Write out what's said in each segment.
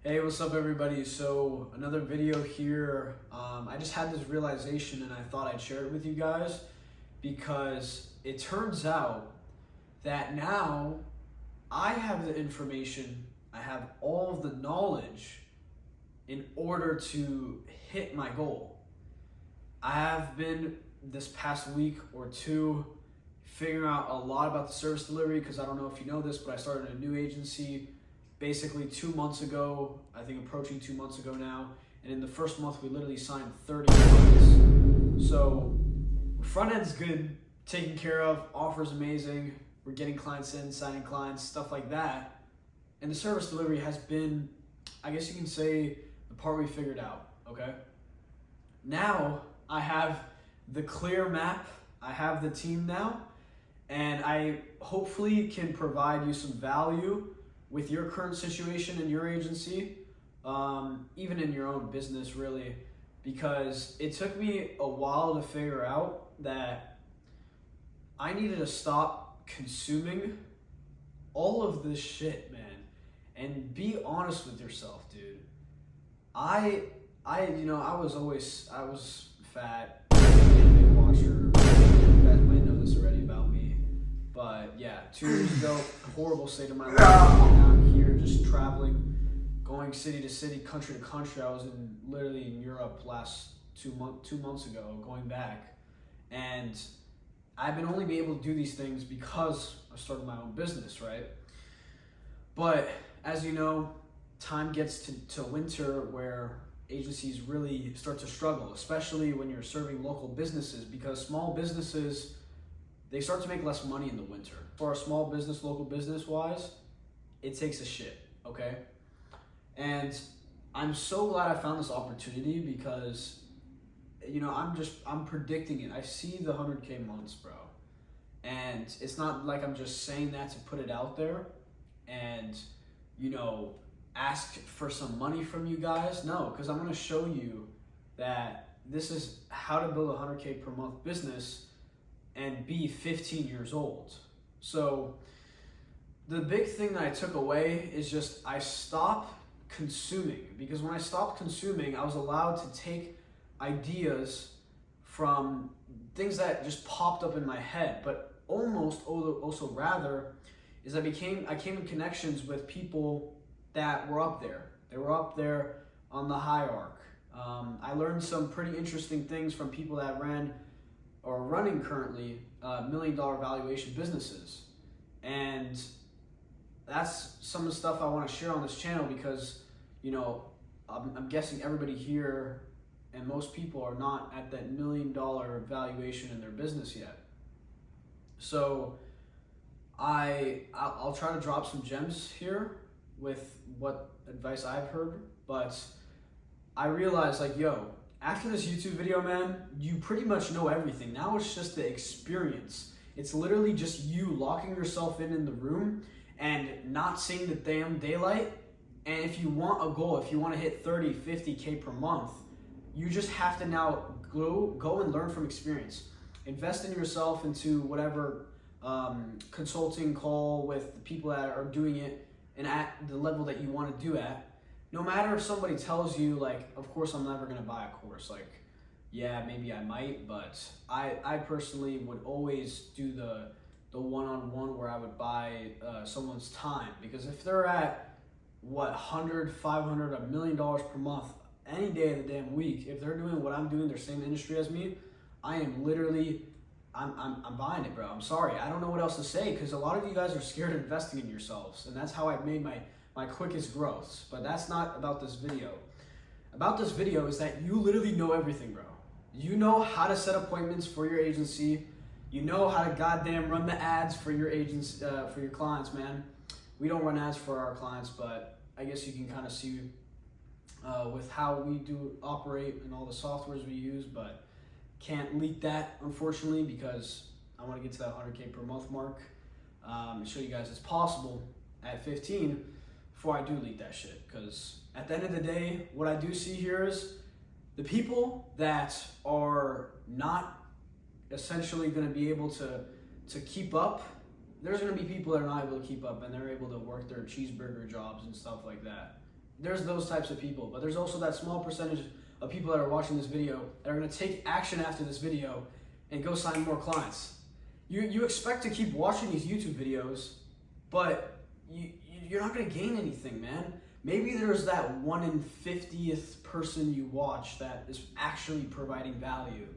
Hey, what's up everybody? So another video here. I just had this realization and I thought I'd share it with you guys because it turns out that now I have the information, I have all of the knowledge in order to hit my goal. I have been this past week or two figuring out a lot about the service delivery because I don't know if you know this, but I started a new agency basically 2 months ago, I think approaching 2 months ago now. And in the first month, we literally signed 30 clients. So front end's good, taken care of, offer's amazing. We're getting clients in, signing clients, stuff like that. And the service delivery has been, I guess you can say, the part we figured out, okay? Now I have the clear map, I have the team now, and I hopefully can provide you some value with your current situation in your agency, even in your own business really, because it took me a while to figure out that I needed to stop consuming all of this shit, man, and be honest with yourself, dude. I was fat, anime watcher. You guys might know this already about me. But yeah, 2 years ago, horrible state of my life. Now I'm here just traveling, going city to city, country to country. I was literally in Europe last 2 months ago, going back. And I've been only be able to do these things because I started my own business, right? But as you know, time gets to winter where agencies really start to struggle, especially when you're serving local businesses, because small businesses, they start to make less money in the winter. For a small business, local business wise, it takes a shit, okay? And I'm so glad I found this opportunity because, you know, I'm predicting it. I see the 100K months, bro. And it's not like I'm just saying that to put it out there and, you know, ask for some money from you guys. No, because I'm gonna show you that this is how to build a 100K per month business and be 15 years old. So the big thing that I took away is just I stopped consuming, because when I stopped consuming, I was allowed to take ideas from things that just popped up in my head, but also rather is I came in connections with people that were up there. They were up there on the hierarchy. I learned some pretty interesting things from people that ran or running currently $1 million valuation businesses. And that's some of the stuff I want to share on this channel because, you know, I'm guessing everybody here and most people are not at that $1 million valuation in their business yet. So I'll try to drop some gems here with what advice I've heard, but I realized like, yo, after this YouTube video, man, you pretty much know everything. Now it's just the experience. It's literally just you locking yourself in the room and not seeing the damn daylight. And if you want a goal, if you want to hit 30, 50K per month, you just have to now go and learn from experience. Invest in yourself into whatever consulting call with the people that are doing it and at the level that you want to do at. No matter if somebody tells you, like, of course I'm never going to buy a course. Like, yeah, maybe I might, but I personally would always do the one-on-one where I would buy someone's time. Because if they're at, what, 100, 500, $1 million per month, any day of the damn week, if they're doing what I'm doing, they're same industry as me, I am literally, I'm buying it, bro. I'm sorry. I don't know what else to say because a lot of you guys are scared of investing in yourselves. And that's how I've made my quickest growths, but that's not about this video. About this video is that you literally know everything, bro. You know how to set appointments for your agency. You know how to goddamn run the ads for your agents, for your clients, man. We don't run ads for our clients, but I guess you can kind of see with how we do operate and all the softwares we use, but can't leak that, unfortunately, because I want to get to that 100K per month mark and show you guys it's possible at 15 before I do leak that shit. Because at the end of the day, what I do see here is the people that are not essentially going to be able to keep up, there's going to be people that are not able to keep up and they're able to work their cheeseburger jobs and stuff like that. there's those types of people, but there's also that small percentage of people that are watching this video that are going to take action after this video and go sign more clients. You expect to keep watching these YouTube videos, but you're not going to gain anything, man. Maybe there's that 1 in 50th person you watch that is actually providing value.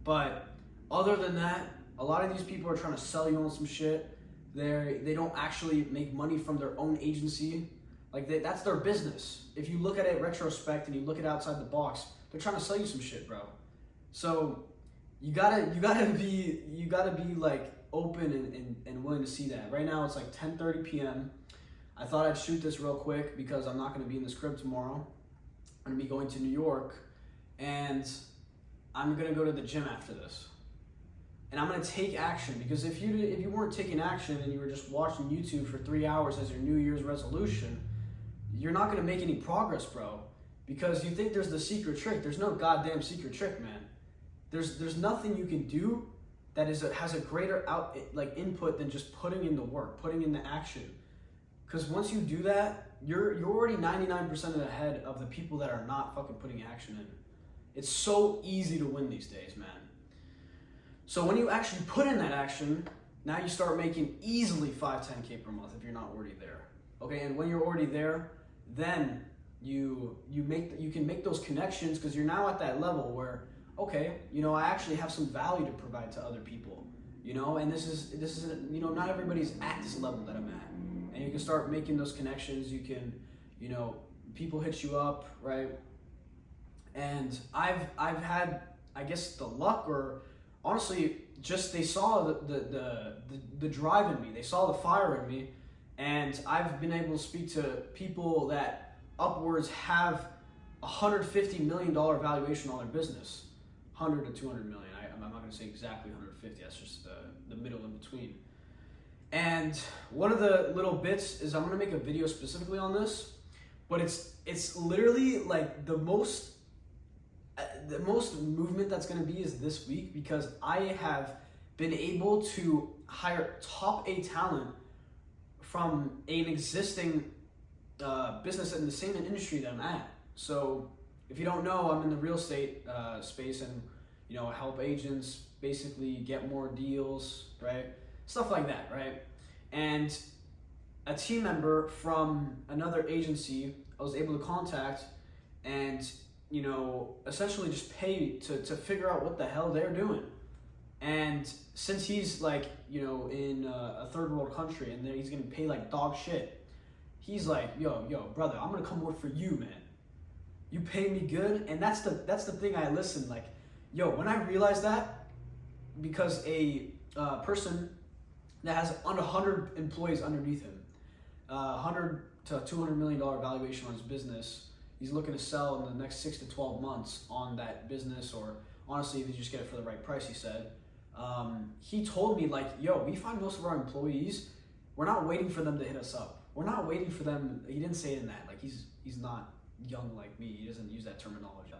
But other than that, a lot of these people are trying to sell you on some shit. They don't actually make money from their own agency. Like that's their business. If you look at it retrospect and you look at it outside the box, they're trying to sell you some shit, bro. So you gotta be like open and willing to see that. Right now it's like 10:30 p.m. I thought I'd shoot this real quick because I'm not gonna be in this crib tomorrow. I'm gonna be going to New York, and I'm gonna go to the gym after this. And I'm gonna take action, because if you weren't taking action and you were just watching YouTube for 3 hours as your New Year's resolution, you're not gonna make any progress, bro. Because you think there's the secret trick. There's no goddamn secret trick, man. There's nothing you can do that has a greater input than just putting in the work, putting in the action. Because once you do that, you're already 99% ahead of the people that are not fucking putting action in. It's so easy to win these days, man. So when you actually put in that action, now you start making easily 5-10K per month if you're not already there. Okay, and when you're already there, then you can make those connections, because you're now at that level where, okay, I actually have some value to provide to other people, and this is not everybody's at this level that I'm at. And you can start making those connections. You can, people hit you up, right? And I've had, I guess, the luck, or honestly, just they saw the drive in me. They saw the fire in me, and I've been able to speak to people that upwards have $150 million valuation on their business, 100 to 200 million. I'm not going to say exactly 150. That's just the middle in between. And one of the little bits is I'm going to make a video specifically on this, but it's literally like the most movement that's going to be is this week, because I have been able to hire top A talent from an existing business in the same industry that I'm at. So if you don't know, I'm in the real estate space, and help agents basically get more deals, right? Stuff like that, right? And a team member from another agency I was able to contact and essentially just pay to figure out what the hell they're doing. And since he's like, in a third world country, and he's gonna pay like dog shit, he's like, yo, brother, I'm gonna come work for you, man. You pay me good. And that's the thing I listen, like, yo, when I realized that, because a person that has under 100 employees underneath him, 100 to $200 million valuation on his business, he's looking to sell in the next 6 to 12 months on that business, or honestly, if you just get it for the right price, he said. He told me, like, yo, we find most of our employees, we're not waiting for them to hit us up. We're not waiting for them. He didn't say it in that. Like, he's not young like me. He doesn't use that terminology.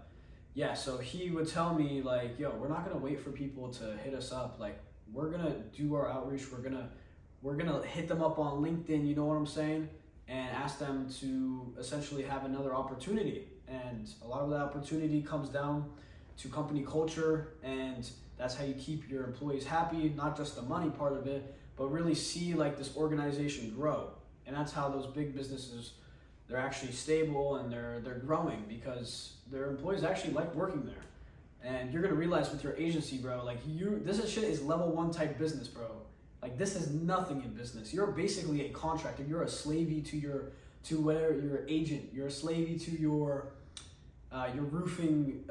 Yeah, so he would tell me, like, yo, we're not gonna wait for people to hit us up. Like, we're gonna do our outreach. We're gonna hit them up on LinkedIn. You know what I'm saying? And ask them to essentially have another opportunity. And a lot of that opportunity comes down to company culture, and that's how you keep your employees happy, not just the money part of it, but really see like this organization grow. And that's how those big businesses, they're actually stable and they're growing, because their employees actually like working there. And you're gonna realize with your agency, bro, like this shit is level 1 type business, bro. Like, this is nothing in business. You're basically a contractor. You're a slavey to your agent. You're a slavey to your roofing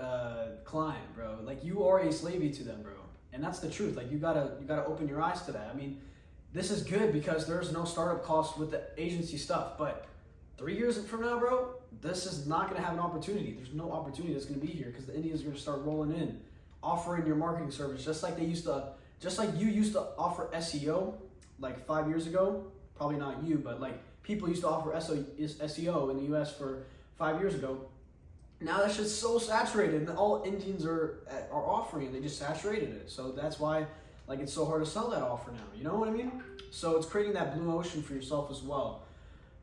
client, bro. Like, you are a slavey to them, bro. And that's the truth. Like, you gotta open your eyes to that. I mean, this is good because there's no startup costs with the agency stuff. But 3 years from now, bro, this is not gonna have an opportunity. There's no opportunity that's gonna be here, because the Indians are gonna start rolling in, offering your marketing service, just like you used to offer SEO like 5 years ago. Probably not you, but like people used to offer SEO in the US for 5 years ago. Now that shit's so saturated, and all Indians are offering it. They just saturated it. So that's why like it's so hard to sell that offer now. You know what I mean? So it's creating that blue ocean for yourself as well.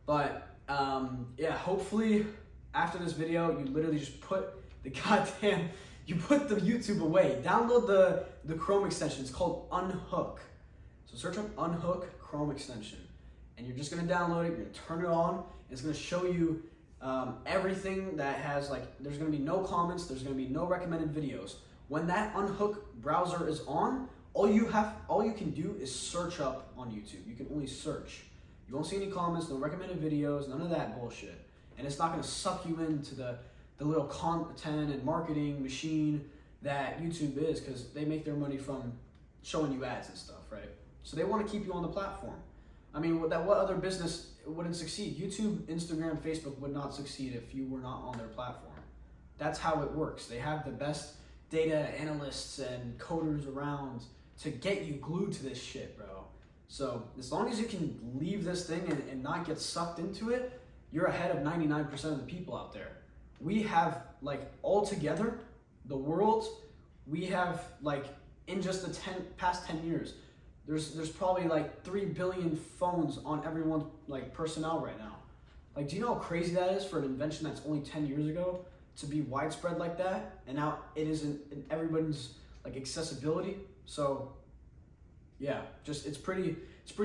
But Yeah, hopefully after this video, you literally just put the goddamn, you put the YouTube away. Download the Chrome extension. It's called Unhook. So search up Unhook Chrome extension. And you're just gonna download it, you're gonna turn it on, and it's gonna show you everything that has, like, there's gonna be no comments, there's gonna be no recommended videos. When that Unhook browser is on, all you can do is search up on YouTube. You can only search. You won't see any comments, no recommended videos, none of that bullshit. And it's not gonna suck you into the little content and marketing machine that YouTube is, because they make their money from showing you ads and stuff, right? So they wanna keep you on the platform. I mean, what other business wouldn't succeed? YouTube, Instagram, Facebook would not succeed if you were not on their platform. That's how it works. They have the best data analysts and coders around to get you glued to this shit, bro. So as long as you can leave this thing and not get sucked into it, you're ahead of 99% of the people out there. We have, like, all together, the world, we have, like, in just the past 10 years, there's probably like 3 billion phones on everyone's, like, personnel right now. Like, do you know how crazy that is for an invention that's only 10 years ago to be widespread like that? And now it is in everybody's, like, accessibility. So yeah, just it's pretty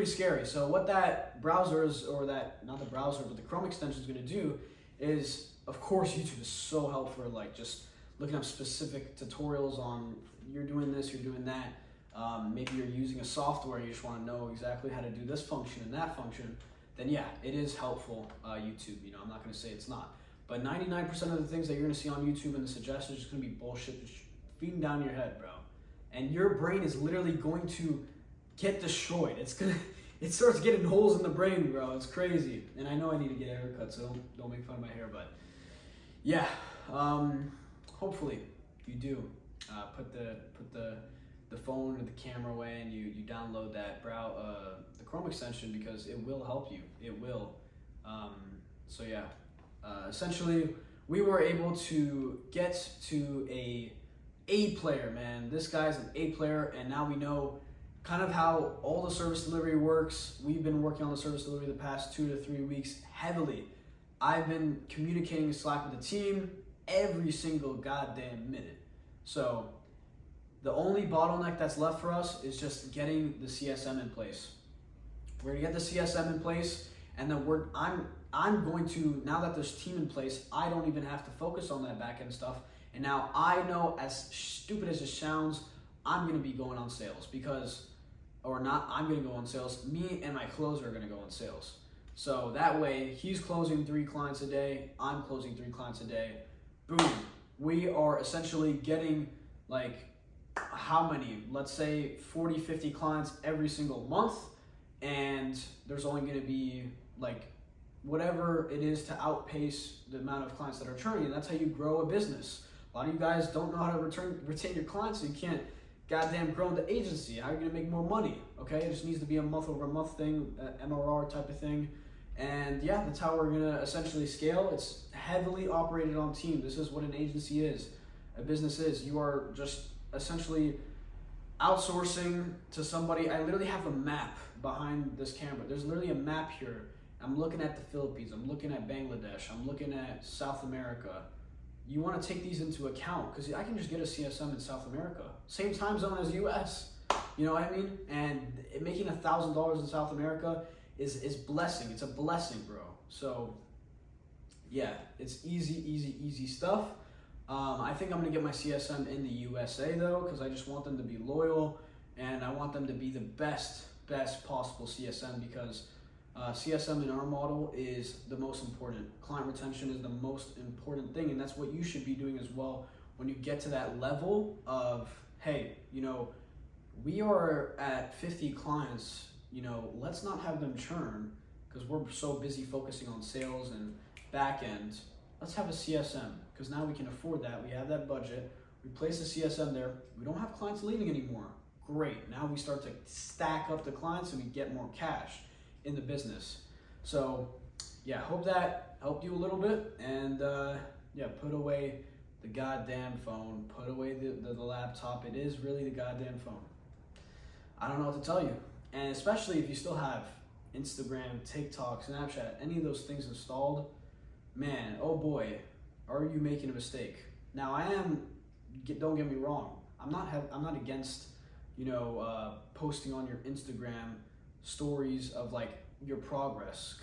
scary. So what that browser is, or that, not the browser, but the Chrome extension is going to do is, of course, YouTube is so helpful for, like, just looking up specific tutorials on, you're doing this, you're doing that. Maybe you're using a software, you just want to know exactly how to do this function and that function, then yeah, it is helpful, YouTube. You know, I'm not going to say it's not. But 99% of the things that you're going to see on YouTube and the suggestions is going to be bullshit just feeding down your head, bro. And your brain is literally going to get destroyed. It starts getting holes in the brain, bro. It's crazy. And I know I need to get a haircut, so don't make fun of my hair. But yeah, hopefully you do put the phone or the camera away, and you download that the Chrome extension, because it will help you. It will. So yeah, essentially we were able to get to A player, man. This guy's an A player, and now we know kind of how all the service delivery works. We've been working on the service delivery the past 2 to 3 weeks heavily. I've been communicating Slack with the team every single goddamn minute. So the only bottleneck that's left for us is just getting the CSM in place. We're gonna get the CSM in place, and then I'm going to, now that there's team in place, I don't even have to focus on that back end stuff. And now I know, as stupid as it sounds, I'm gonna be going on sales, I'm gonna go on sales. Me and my closer are gonna go on sales. So that way, he's closing 3 clients a day, I'm closing 3 clients a day. Boom. We are essentially getting, like, how many? Let's say 40, 50 clients every single month, and there's only gonna be, like, whatever it is to outpace the amount of clients that are churning, and that's how you grow a business. A lot of you guys don't know how to retain your clients, so you can't goddamn grow the agency. How are you gonna make more money? Okay, it just needs to be a month over month thing, MRR type of thing. And yeah, that's how we're gonna essentially scale. It's heavily operated on team. This is what an agency is, a business is. You are just essentially outsourcing to somebody. I literally have a map behind this camera. There's literally a map here. I'm looking at the Philippines, I'm looking at Bangladesh, I'm looking at South America. You want to take these into account, because I can just get a CSM in South America, same time zone as US. You know what I mean? And making $1,000 in South America is blessing. It's a blessing, bro. So yeah, it's easy stuff. I think I'm gonna get my CSM in the USA though, because I just want them to be loyal, and I want them to be the best possible CSM, because CSM in our model is the most important. Client retention is the most important thing, and that's what you should be doing as well when you get to that level of, hey, you know, we are at 50 clients, you know, let's not have them churn because we're so busy focusing on sales and back end. Let's have a CSM, because now we can afford that. We have that budget. We place a CSM there. We don't have clients leaving anymore. Great. Now we start to stack up the clients and we get more cash in the business. So yeah, hope that helped you a little bit. And yeah, put away the goddamn phone, put away the laptop. It is really the goddamn phone. I don't know what to tell you. And especially if you still have Instagram, TikTok, Snapchat, any of those things installed, man, oh boy, are you making a mistake. Now don't get me wrong, I'm not against, posting on your Instagram stories of like your progress,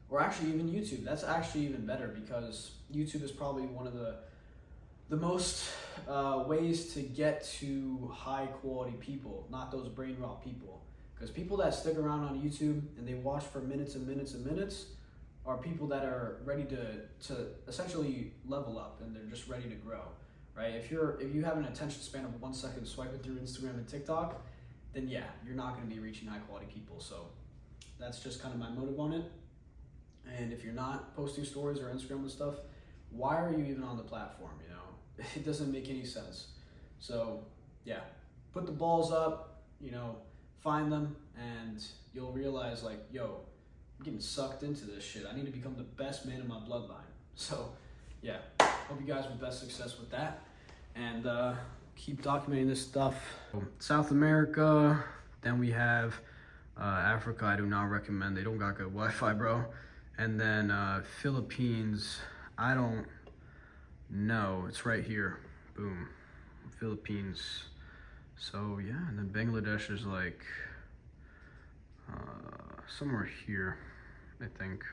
or actually even YouTube. That's actually even better, because YouTube is probably one of the most ways to get to high quality people, not those brain rot people. Because people that stick around on YouTube and they watch for minutes and minutes and minutes are people that are ready to essentially level up, and they're just ready to grow, right? If you have an attention span of 1 second swiping through Instagram and TikTok, then yeah, you're not going to be reaching high quality people. So that's just kind of my motive on it. And if you're not posting stories or Instagram and stuff, why are you even on the platform? It doesn't make any sense. So yeah, put the balls up, find them, and you'll realize like, yo, I'm getting sucked into this shit. I need to become the best man in my bloodline. So yeah, hope you guys have best success with that, and keep documenting this stuff. South America, then we have Africa. I do not recommend. They don't got good Wi-Fi, bro. And then Philippines, I don't know. It's right here. Boom. Philippines. So yeah, and then Bangladesh is like somewhere here, I think.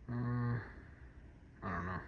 I don't know.